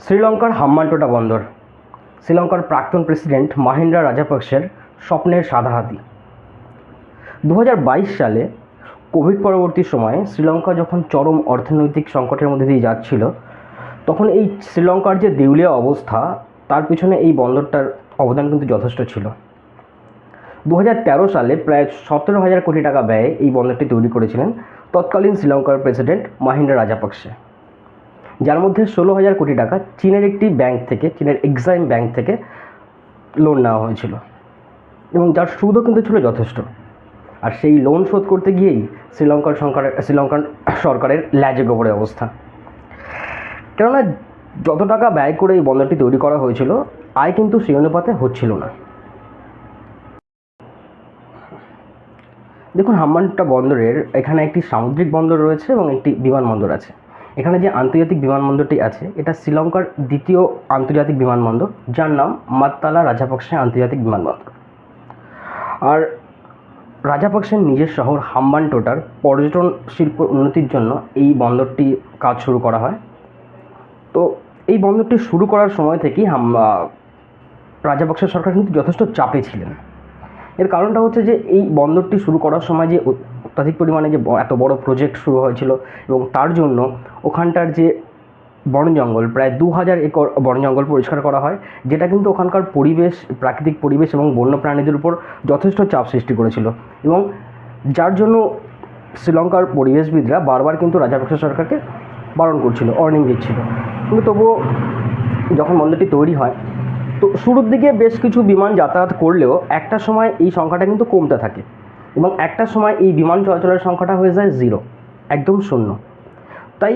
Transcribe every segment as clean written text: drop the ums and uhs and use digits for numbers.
শ্রীলঙ্কার হাম্বানটোটা বন্দর শ্রীলঙ্কার প্রাক্তন প্রেসিডেন্ট মাহিন্দ্রা রাজাপাকসের স্বপ্নের সাদা হাতি। 2022 সালে কোভিড পরবর্তী সময়ে শ্রীলঙ্কা যখন চরম অর্থনৈতিক সংকটের মধ্যে দিয়ে যাচ্ছিল, তখন এই শ্রীলঙ্কার যে দেউলিয়া অবস্থা, তার পিছনে এই বন্দরটার অবদান কিন্তু যথেষ্ট ছিল। 2013 সালে প্রায় 17,000 কোটি টাকা ব্যয়ে এই বন্দরটি তৈরি করেছিলেন তৎকালীন শ্রীলঙ্কার প্রেসিডেন্ট মাহিন্দ্রা রাজাপাকসে, যার মধ্যে 16,000 কোটি টাকা চীনের একটি ব্যাংক থেকে, চীনের এক্সাইম ব্যাংক থেকে লোন নেওয়া হয়েছিল, এবং যার সুদও কিন্তু ছিল যথেষ্ট। আর সেই লোন শোধ করতে গিয়েই শ্রীলঙ্কার সরকারের ল্যাজে গোবরে অবস্থা। কেননা যত টাকা ব্যয় করে এই বন্দরটি তৈরি করা হয়েছিল, আয় কিন্তু সেই অনুপাতে হচ্ছিল না। দেখুন, হাম্বানটোটা বন্দরের এখানে একটি সামুদ্রিক বন্দর রয়েছে এবং একটি বিমানবন্দর আছে। এখানে যে আন্তর্জাতিক বিমানবন্দরটি আছে, এটা শ্রীলঙ্কার দ্বিতীয় আন্তর্জাতিক বিমানবন্দর, যার নাম মাত্তালা রাজাপাকসে আন্তর্জাতিক বিমানবন্দর। আর রাজাপাকসের নিজের শহর হাম্বানটোটার পর্যটন শিল্প উন্নতির জন্য এই বন্দরটি কাজ শুরু করা হয়। তো এই বন্দরটি শুরু করার সময় থেকেই রাজাপাকসে সরকার কিন্তু যথেষ্ট চাপে ছিলেন। এর কারণটা হচ্ছে যে এই বন্দরটি শুরু করার সময় যে অত্যাধিক পরিমাণে যে এত বড় প্রজেক্ট শুরু হয়েছিল, এবং তার জন্য ওখানটার যে বন জঙ্গল, প্রায় 2000 একর বন জঙ্গল পরিষ্কার করা হয়, যেটা কিন্তু ওখানকার পরিবেশ, প্রাকৃতিক পরিবেশ এবং বন্য প্রাণীদের উপর যথেষ্ট চাপ সৃষ্টি করেছিল, এবং যার জন্য শ্রীলঙ্কার পরিবেশবিদরা বারবার কিন্তু রাজাপাকসে সরকারকে বারণ করছিল, ওয়ার্নিং দিচ্ছিল। কিন্তু তবুও যখন বন্দরটি তৈরি হয়, তো শুরুর দিকে বেশ কিছু বিমান যাতায়াত করলেও একটা সময় এই সংখ্যাটা কিন্তু কমতে থাকে, এবং একটা সময় এই বিমান চলাচলের সংখ্যাটা হয়ে যায় 0, একদম শূন্য। তাই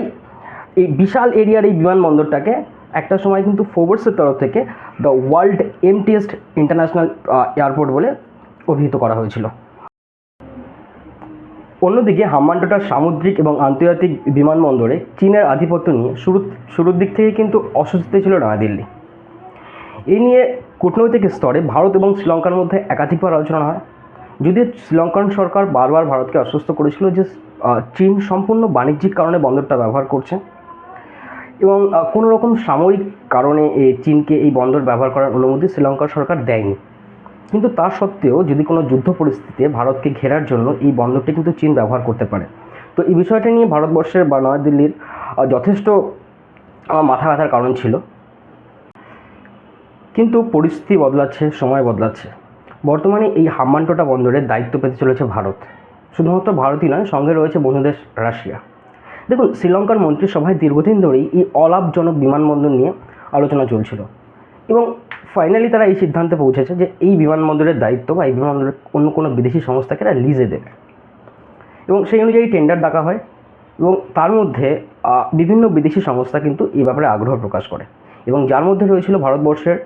এই বিশাল এরিয়ার এই বিমানবন্দরটাকে একটা সময় কিন্তু ফোর্বসের তরফ থেকে দ্য ওয়ার্ল্ড এমটিয়েস্ট ইন্টারন্যাশনাল এয়ারপোর্ট বলে অভিহিত করা হয়েছিল। অন্যদিকে হাম্বানটোটার সামুদ্রিক এবং আন্তর্জাতিক বিমানবন্দরে চীনের আধিপত্য নিয়ে শুরুর দিক থেকে কিন্তু অস্বস্তিতে ছিল নয়াদিল্লি। এই নিয়ে কূটনৈতিক স্তরে ভারত এবং শ্রীলঙ্কার মধ্যে একাধিকবার আলোচনা হয়, যদিও শ্রীলঙ্কান সরকার বারবার ভারতকে আশ্বস্ত করেছিল যে চীন সম্পূর্ণ বাণিজ্যিক কারণে বন্দরটা ব্যবহার করছে, এবং কোনো রকম সামরিক কারণে চীনকে এই বন্দর ব্যবহার করার অনুমতি শ্রীলঙ্কার সরকার দেয়নি। কিন্তু তা সত্ত্বেও যদি কোনো যুদ্ধ পরিস্থিতিতে ভারতকে ঘেরার জন্য এই বন্দরটি কিন্তু চীন ব্যবহার করতে পারে। তো এই বিষয়টা নিয়ে ভারতবর্ষের বা নয়াদিল্লির যথেষ্ট মাথা ব্যথার কারণ ছিল। কিন্তু পরিস্থিতি বদলাচ্ছে, সময় বদলাচ্ছে। বর্তমানে এই হাম্বানটোটা বন্দরের দায়িত্ব পেতে চলেছে ভারত। শুধুমাত্র ভারতই নয়, সঙ্গে রয়েছে বন্ধুদেশ রাশিয়া। দেখুন, শ্রীলঙ্কার মন্ত্রিসভায় দীর্ঘদিন ধরেই এই অলাভজনক বিমানবন্দর নিয়ে আলোচনা চলছিল, এবং ফাইনালি তারা এই সিদ্ধান্তে পৌঁছেছে যে এই বিমানবন্দরের দায়িত্ব বা এই বিমানবন্দরের অন্য কোনো বিদেশি সংস্থাকে তারা লিজে দেবে, এবং সেই অনুযায়ী টেন্ডার ডাকা হয়, এবং তার মধ্যে বিভিন্ন বিদেশি সংস্থা কিন্তু এই ব্যাপারে আগ্রহ প্রকাশ করে, এবং যার মধ্যে রয়েছিল ভারতবর্ষের।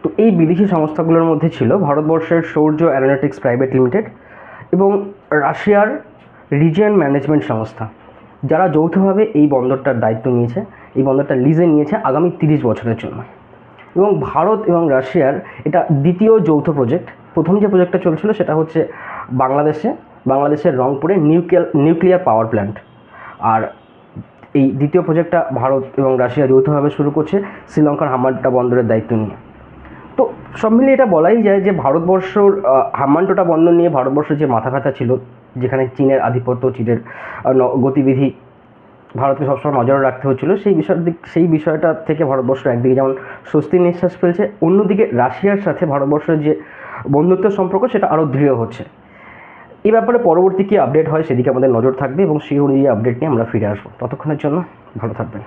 তো এই বিদেশি সংস্থাগুলোর মধ্যে ছিল ভারতবর্ষের সৌর্য অ্যারোনটিক্স প্রাইভেট লিমিটেড এবং রাশিয়ার রিজিয়ন ম্যানেজমেন্ট সংস্থা, যারা যৌথভাবে এই বন্দরটার দায়িত্ব নিয়েছে, এই বন্দরটা লিজে নিয়েছে আগামী 30 বছরের জন্য। এবং ভারত এবং রাশিয়ার এটা দ্বিতীয় যৌথ প্রজেক্ট। প্রথম যে প্রজেক্টটা চলছিল সেটা হচ্ছে বাংলাদেশের রংপুরে নিউক্লিয়ার পাওয়ার প্ল্যান্ট, আর এই দ্বিতীয় প্রজেক্টটা ভারত এবং রাশিয়া যৌথভাবে শুরু করছে শ্রীলঙ্কার হাম্বানটোটা বন্দরের দায়িত্ব নিয়ে। তো সব মিলিয়ে এটা বলাই যায় যে ভারতবর্ষর হাম্বানটোটা বন্দর নিয়ে ভারতবর্ষের যে মাথা ব্যথা ছিল, যেখানে চীনের আধিপত্য, চীনের গতিবিধি ভারতকে সবসময় নজরে রাখতে হচ্ছিল, সেই বিষয়টা থেকে ভারতবর্ষ একদিকে যেমন স্বস্তির নিঃশ্বাস ফেলছে, অন্যদিকে রাশিয়ার সাথে ভারতবর্ষের যে বন্ধুত্বের সম্পর্ক সেটা আরও দৃঢ় হচ্ছে। এই ব্যাপারে পরবর্তী কী আপডেট হয় সেদিকে আমাদের নজর থাকবে, এবং সেই অনুযায়ী আপডেট নিয়ে আমরা ফিরে আসবো। ততক্ষণের জন্য ভালো থাকবেন।